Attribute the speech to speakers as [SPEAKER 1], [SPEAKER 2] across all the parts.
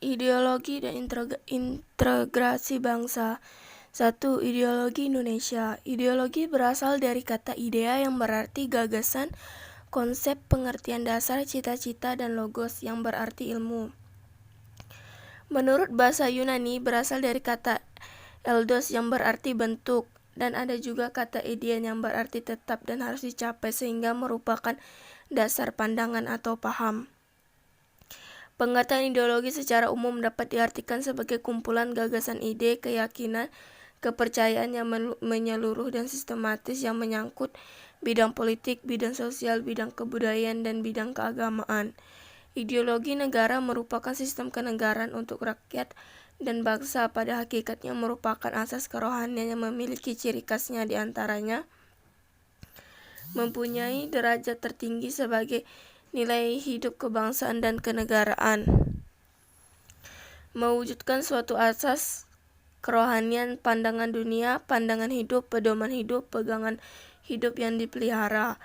[SPEAKER 1] Ideologi dan integrasi bangsa. 1. Ideologi Indonesia. Ideologi berasal dari kata idea yang berarti gagasan, konsep, pengertian dasar, cita-cita, dan logos yang berarti ilmu. Menurut bahasa Yunani berasal dari kata eldos yang berarti bentuk, dan ada juga kata idean yang berarti tetap dan harus dicapai sehingga merupakan dasar pandangan atau paham. Pengertian ideologi secara umum dapat diartikan sebagai kumpulan gagasan ide, keyakinan, kepercayaan yang menyeluruh dan sistematis yang menyangkut bidang politik, bidang sosial, bidang kebudayaan, dan bidang keagamaan. Ideologi negara merupakan sistem kenegaraan untuk rakyat dan bangsa, pada hakikatnya merupakan asas kerohanian yang memiliki ciri khasnya diantaranya mempunyai derajat tertinggi sebagai nilai hidup kebangsaan dan kenegaraan, mewujudkan suatu asas kerohanian, pandangan dunia, pandangan hidup, pedoman hidup, pegangan hidup yang dipelihara,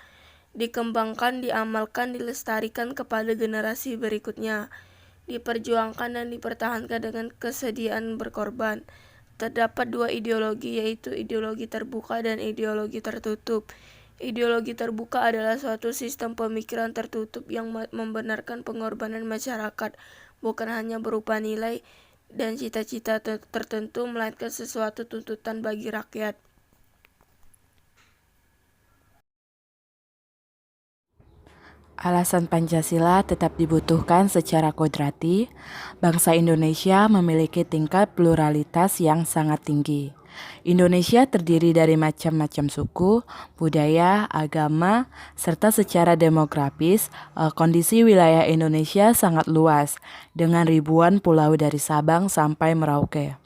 [SPEAKER 1] dikembangkan, diamalkan, dilestarikan kepada generasi berikutnya, diperjuangkan dan dipertahankan dengan kesediaan berkorban. Terdapat dua ideologi, yaitu ideologi terbuka dan ideologi tertutup. Ideologi terbuka adalah suatu sistem pemikiran tertutup yang membenarkan pengorbanan masyarakat bukan hanya berupa nilai dan cita-cita tertentu, melainkan sesuatu tuntutan bagi rakyat.
[SPEAKER 2] Alasan Pancasila tetap dibutuhkan secara kodrati. Bangsa Indonesia memiliki tingkat pluralitas yang sangat tinggi. Indonesia terdiri dari macam-macam suku, budaya, agama, serta secara demografis, kondisi wilayah Indonesia sangat luas, dengan ribuan pulau dari Sabang sampai Merauke.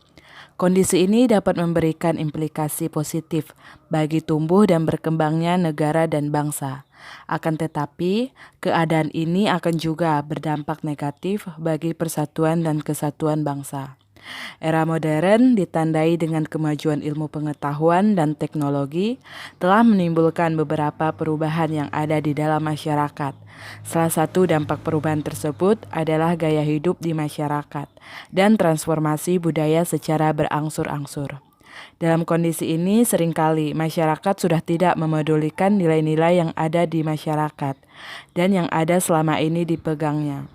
[SPEAKER 2] Kondisi ini dapat memberikan implikasi positif bagi tumbuh dan berkembangnya negara dan bangsa. Akan tetapi, keadaan ini akan juga berdampak negatif bagi persatuan dan kesatuan bangsa. Era modern ditandai dengan kemajuan ilmu pengetahuan dan teknologi telah menimbulkan beberapa perubahan yang ada di dalam masyarakat. Salah satu dampak perubahan tersebut adalah gaya hidup di masyarakat dan transformasi budaya secara berangsur-angsur. Dalam kondisi ini, seringkali masyarakat sudah tidak memedulikan nilai-nilai yang ada di masyarakat dan yang ada selama ini dipegangnya.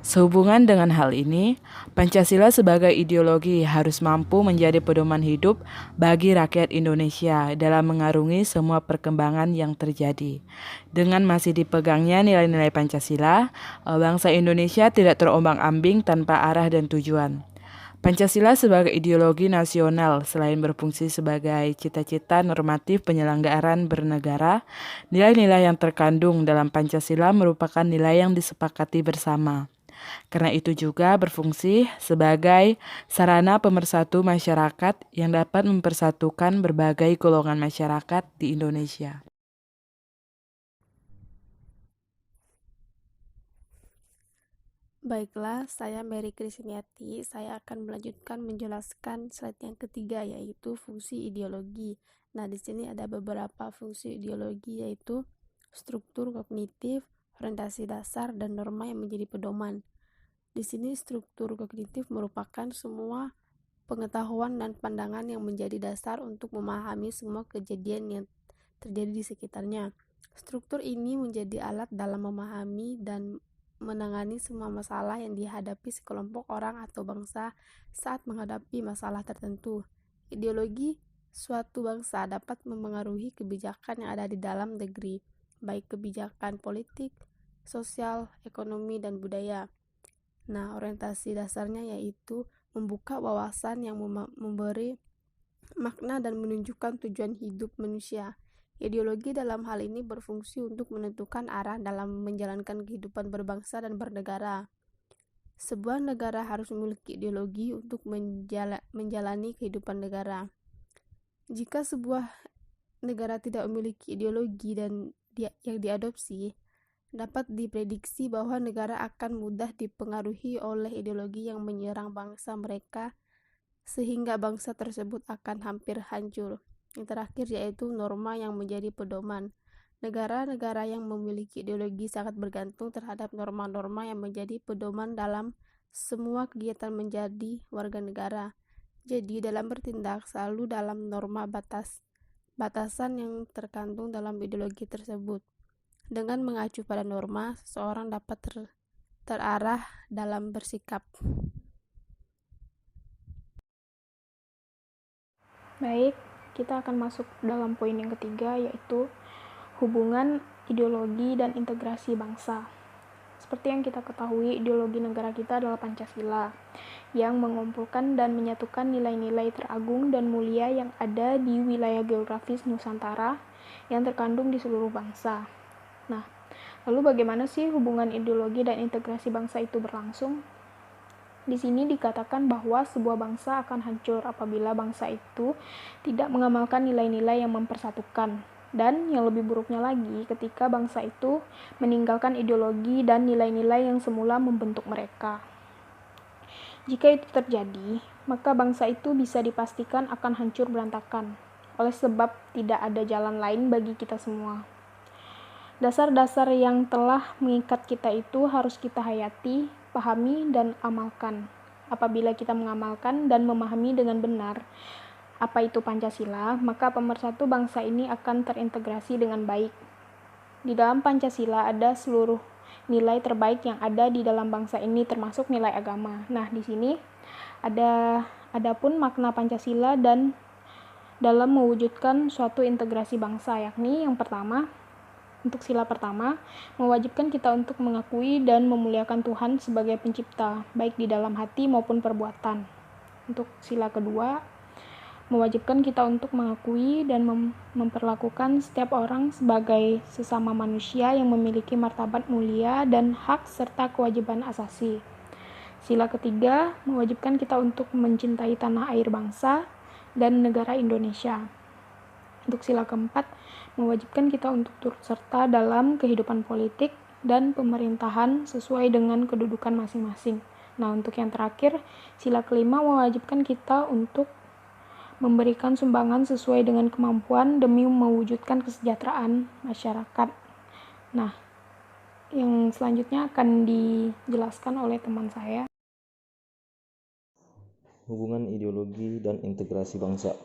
[SPEAKER 2] Sehubungan dengan hal ini, Pancasila sebagai ideologi harus mampu menjadi pedoman hidup bagi rakyat Indonesia dalam mengarungi semua perkembangan yang terjadi. Dengan masih dipegangnya nilai-nilai Pancasila, bangsa Indonesia tidak terombang-ambing tanpa arah dan tujuan. Pancasila sebagai ideologi nasional selain berfungsi sebagai cita-cita normatif penyelenggaraan bernegara, nilai-nilai yang terkandung dalam Pancasila merupakan nilai yang disepakati bersama. Karena itu juga berfungsi sebagai sarana pemersatu masyarakat yang dapat mempersatukan berbagai golongan masyarakat di Indonesia.
[SPEAKER 3] Baiklah, saya Mary Krisniati. Saya akan melanjutkan menjelaskan slide yang ketiga, yaitu fungsi ideologi. Nah, di sini ada beberapa fungsi ideologi, yaitu struktur kognitif, orientasi dasar, dan norma yang menjadi pedoman. Di sini struktur kognitif merupakan semua pengetahuan dan pandangan yang menjadi dasar untuk memahami semua kejadian yang terjadi di sekitarnya. Struktur ini menjadi alat dalam memahami dan menangani semua masalah yang dihadapi sekelompok orang atau bangsa saat menghadapi masalah tertentu. Ideologi suatu bangsa dapat memengaruhi kebijakan yang ada di dalam negeri, baik kebijakan politik, sosial, ekonomi, dan budaya. Nah, orientasi dasarnya yaitu membuka wawasan yang memberi makna dan menunjukkan tujuan hidup manusia. Ideologi dalam hal ini berfungsi untuk menentukan arah dalam menjalankan kehidupan berbangsa dan bernegara. Sebuah negara harus memiliki ideologi untuk menjalani kehidupan negara. Jika sebuah negara tidak memiliki ideologi dan yang diadopsi, dapat diprediksi bahwa negara akan mudah dipengaruhi oleh ideologi yang menyerang bangsa mereka, sehingga bangsa tersebut akan hampir hancur. Yang terakhir yaitu norma yang menjadi pedoman. Negara-negara yang memiliki ideologi sangat bergantung terhadap norma-norma yang menjadi pedoman dalam semua kegiatan menjadi warga negara. Jadi dalam bertindak selalu dalam norma batasan yang terkandung dalam ideologi tersebut. Dengan mengacu pada norma, seseorang dapat terarah dalam bersikap.
[SPEAKER 4] Baik, kita akan masuk dalam poin yang ketiga, yaitu hubungan ideologi dan integrasi bangsa. Seperti yang kita ketahui, ideologi negara kita adalah Pancasila, yang mengumpulkan dan menyatukan nilai-nilai teragung dan mulia yang ada di wilayah geografis Nusantara yang terkandung di seluruh bangsa. Nah, lalu bagaimana sih hubungan ideologi dan integrasi bangsa itu berlangsung? Di sini dikatakan bahwa sebuah bangsa akan hancur apabila bangsa itu tidak mengamalkan nilai-nilai yang mempersatukan. Dan yang lebih buruknya lagi, ketika bangsa itu meninggalkan ideologi dan nilai-nilai yang semula membentuk mereka. Jika itu terjadi, maka bangsa itu bisa dipastikan akan hancur berantakan, oleh sebab tidak ada jalan lain bagi kita semua. Dasar-dasar yang telah mengikat kita itu harus kita hayati, pahami, dan amalkan. Apabila kita mengamalkan dan memahami dengan benar apa itu Pancasila, maka pemersatu bangsa ini akan terintegrasi dengan baik. Di dalam Pancasila ada seluruh nilai terbaik yang ada di dalam bangsa ini, termasuk nilai agama. Nah, di sini ada pun makna Pancasila dan dalam mewujudkan suatu integrasi bangsa, yakni yang pertama, untuk sila pertama, mewajibkan kita untuk mengakui dan memuliakan Tuhan sebagai pencipta, baik di dalam hati maupun perbuatan. Untuk sila kedua, mewajibkan kita untuk mengakui dan memperlakukan setiap orang sebagai sesama manusia yang memiliki martabat mulia dan hak serta kewajiban asasi. Sila ketiga, mewajibkan kita untuk mencintai tanah air bangsa dan negara Indonesia. Untuk sila keempat, mewajibkan kita untuk turut serta dalam kehidupan politik dan pemerintahan sesuai dengan kedudukan masing-masing. Nah, untuk yang terakhir, sila kelima mewajibkan kita untuk memberikan sumbangan sesuai dengan kemampuan demi mewujudkan kesejahteraan masyarakat. Nah, yang selanjutnya akan dijelaskan oleh teman saya.
[SPEAKER 5] Hubungan ideologi dan integrasi bangsa.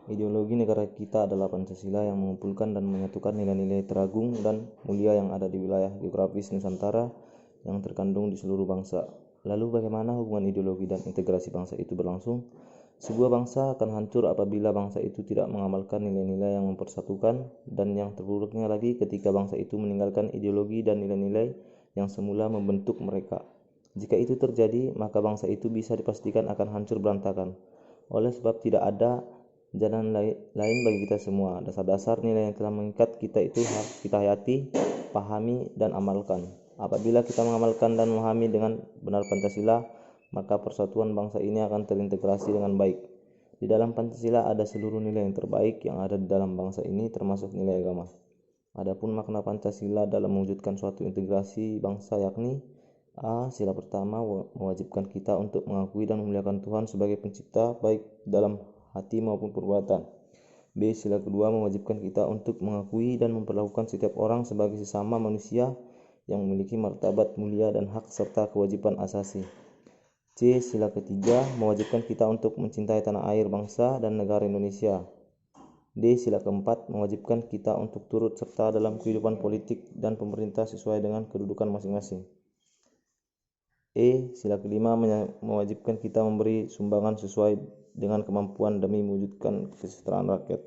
[SPEAKER 5] Ideologi negara kita adalah Pancasila yang mengumpulkan dan menyatukan nilai-nilai teragung dan mulia yang ada di wilayah geografis Nusantara yang terkandung di seluruh bangsa. Lalu bagaimana hubungan ideologi dan integrasi bangsa itu berlangsung? Sebuah bangsa akan hancur apabila bangsa itu tidak mengamalkan nilai-nilai yang mempersatukan, dan yang terburuknya lagi ketika bangsa itu meninggalkan ideologi dan nilai-nilai yang semula membentuk mereka. Jika itu terjadi, maka bangsa itu bisa dipastikan akan hancur berantakan. Oleh sebab tidak ada jalan lain bagi kita semua. Dasar-dasar nilai yang telah mengikat kita itu harus kita hayati, pahami, dan amalkan. Apabila kita mengamalkan dan memahami dengan benar Pancasila, maka persatuan bangsa ini akan terintegrasi dengan baik. Di dalam Pancasila ada seluruh nilai yang terbaik yang ada di dalam bangsa ini, termasuk nilai agama. Adapun makna Pancasila dalam mewujudkan suatu integrasi bangsa, yakni A. Sila pertama mewajibkan kita untuk mengakui dan memuliakan Tuhan sebagai pencipta, baik dalam hati maupun perbuatan. B. Sila kedua mewajibkan kita untuk mengakui dan memperlakukan setiap orang sebagai sesama manusia yang memiliki martabat mulia dan hak serta kewajiban asasi. C. Sila ketiga mewajibkan kita untuk mencintai tanah air bangsa dan negara Indonesia. D. Sila keempat mewajibkan kita untuk turut serta dalam kehidupan politik dan pemerintah sesuai dengan kedudukan masing-masing. E. Sila kelima mewajibkan kita memberi sumbangan sesuai dengan kemampuan demi mewujudkan kesejahteraan rakyat.